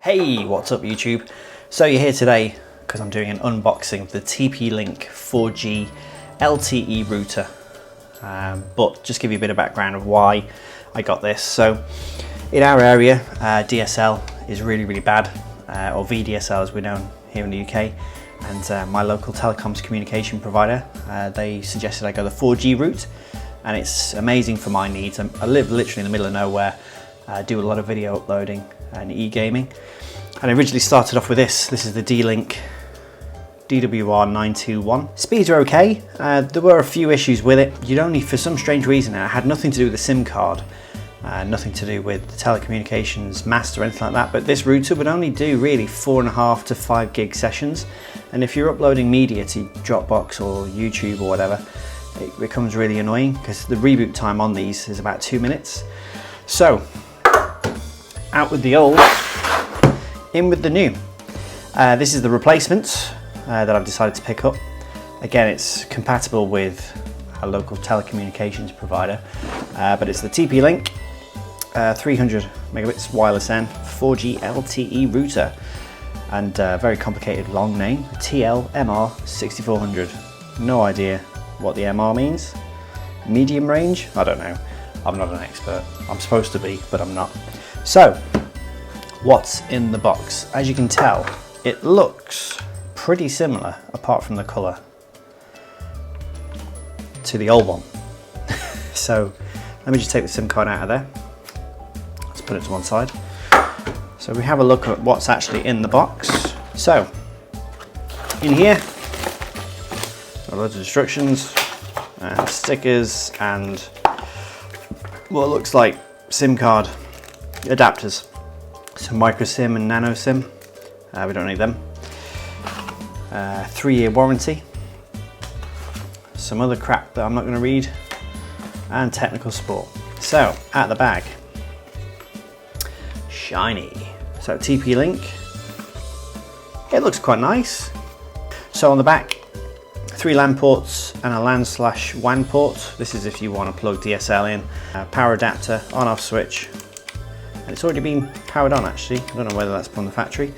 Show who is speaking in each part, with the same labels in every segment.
Speaker 1: Hey, what's up YouTube? So you're here today because I'm doing an unboxing of the TP-LINK 4G LTE router. But just give you a bit of background of why I got this. So in our area, DSL is really bad, or VDSL as we're known here in the UK. And my local telecoms communication provider, they suggested I go the 4G route, and it's amazing for my needs. I live literally in the middle of nowhere. I do a lot of video uploading and e-gaming, and I originally started off with this. This is the D-Link DWR921. Speeds are okay. There were a few issues with it. You'd only, for some strange reason, it had nothing to do with the SIM card, nothing to do with the telecommunications mast or anything like that, but this router would only do really 4.5 to 5 gig sessions, and if you're uploading media to Dropbox or YouTube or whatever, it becomes really annoying because the reboot time on these is about 2 minutes. So out with the old, in with the new. This is the replacement that I've decided to pick up. Again, it's compatible with a local telecommunications provider, but it's the TP-LINK 300 megabits wireless N 4G LTE router, and very complicated long name, TL-MR6400. No idea what the MR means. Medium range? I don't know. I'm not an expert. I'm supposed to be, but I'm not. So, what's in the box? As you can tell, it looks pretty similar, apart from the colour, to the old one. So, let me just take the SIM card out of there. Let's put it to one side. So we have a look at what's actually in the box. So, in here, loads of instructions, and stickers, and what looks like SIM card adapters. So micro SIM and nano SIM, we don't need them. 3-year warranty, some other crap that I'm not going to read, and technical support. So at the back, shiny. So TP-LINK, it looks quite nice. So on the back, 3 LAN ports and a LAN/WAN port. This is if you want to plug DSL in. Power adapter, on-off switch. And it's already been powered on actually. I don't know whether that's from the factory.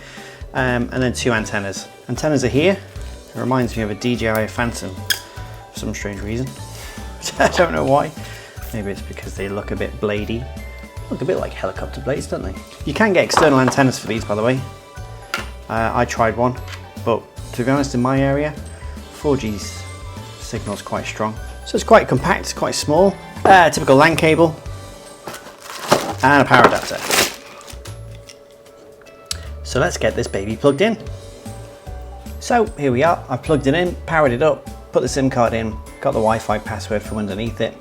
Speaker 1: And then 2 antennas. Antennas are here. It reminds me of a DJI Phantom for some strange reason. I don't know why. Maybe it's because they look a bit bladey. Look a bit like helicopter blades, don't they? You can get external antennas for these, by the way. I tried one, but to be honest, in my area, 4G's signal's quite strong. So it's quite compact, it's quite small. Typical LAN cable and a power adapter. So let's get this baby plugged in. So here we are, I've plugged it in, powered it up, put the SIM card in, got the Wi-Fi password from underneath it,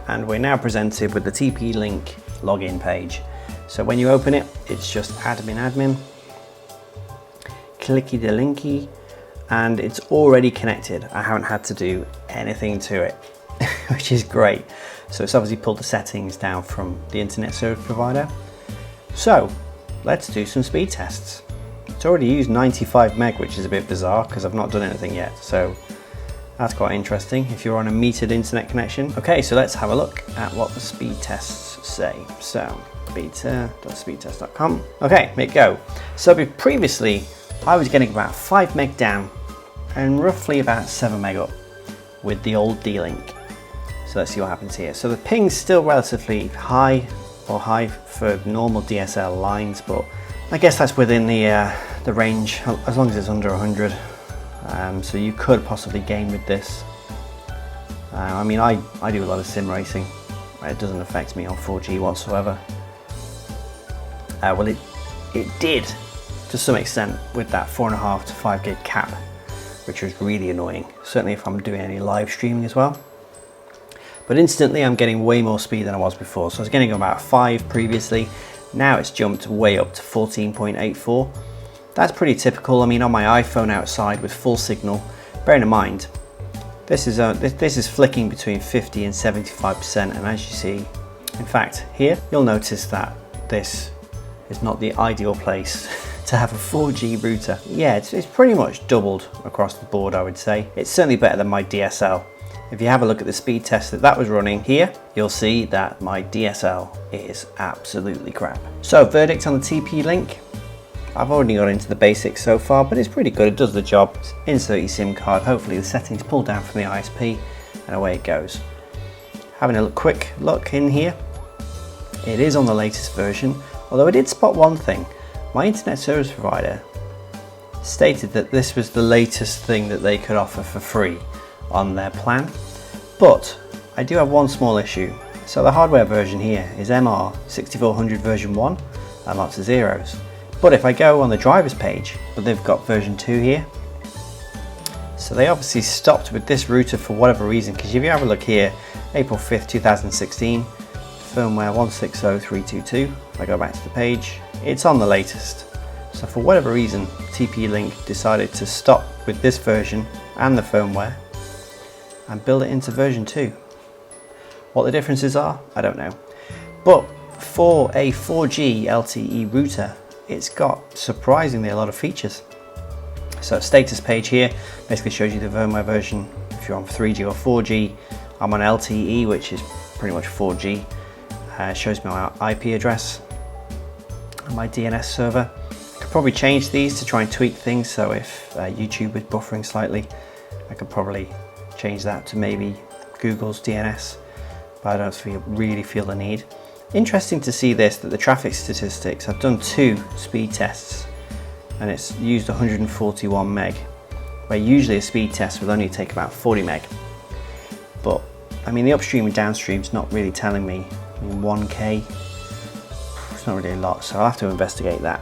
Speaker 1: and we're now presented with the TP-LINK login page. So when you open it, it's just admin, clicky the linky, and it's already connected. I haven't had to do anything to it, which is great. So it's obviously pulled the settings down from the internet service provider. So let's do some speed tests. It's already used 95 meg, which is a bit bizarre because I've not done anything yet. So that's quite interesting if you're on a metered internet connection. Okay, so let's have a look at what the speed tests say. So beta.speedtest.com. Okay, here we go. So previously I was getting about 5 meg down and roughly about 7 meg up with the old D-Link. So let's see what happens here. So the ping's still relatively high, or high for normal DSL lines, but I guess that's within the range as long as it's under 100. So you could possibly game with this. I mean, I do a lot of sim racing. It doesn't affect me on 4G whatsoever. Well, it did to some extent with that 4.5 to 5 gig cap, which was really annoying, certainly if I'm doing any live streaming as well. But instantly I'm getting way more speed than I was before. So I was getting about 5 previously, now it's jumped way up to 14.84. That's pretty typical. I mean, on my iPhone outside with full signal, bearing in mind, this is flicking between 50 and 75%, and as you see, in fact, here, you'll notice that this is not the ideal place to have a 4G router. Yeah, it's pretty much doubled across the board, I would say. It's certainly better than my DSL. If you have a look at the speed test that was running here, you'll see that my DSL is absolutely crap. So verdict on the TP-LINK, I've already got into the basics so far, but it's pretty good. It does the job. Insert your SIM card, hopefully the settings pull down from the ISP, and away it goes. Having a quick look in here, it is on the latest version, although I did spot one thing. My internet service provider stated that this was the latest thing that they could offer for free on their plan, but I do have one small issue. So the hardware version here is MR6400 version 1 and lots of zeros. But if I go on the driver's page, but they've got version 2 here. So they obviously stopped with this router for whatever reason, because if you have a look here, April 5th, 2016, firmware 160322. If I go back to the page, it's on the latest. So for whatever reason, TP-LINK decided to stop with this version and the firmware and build it into version 2. What the differences are, I don't know. But for a 4G LTE router, it's got surprisingly a lot of features. So status page here basically shows you the firmware version. If you're on 3G or 4G, I'm on LTE, which is pretty much 4G. Shows me my IP address and my DNS server. I could probably change these to try and tweak things, so if YouTube is buffering slightly, I could probably change that to maybe Google's DNS, but I don't really feel the need. Interesting to see this, that the traffic statistics, I've done 2 speed tests and it's used 141 meg, where usually a speed test would only take about 40 meg. But I mean, the upstream and downstream's not really telling me. I mean, 1K, it's not really a lot, so I'll have to investigate that.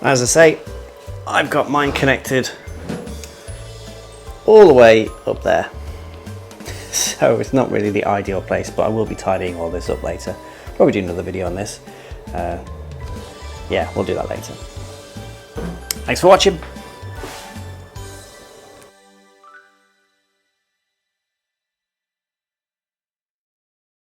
Speaker 1: As I say, I've got mine connected all the way up there. So it's not really the ideal place, but I will be tidying all this up later. Probably do another video on this. Yeah, we'll do that later. Thanks for watching.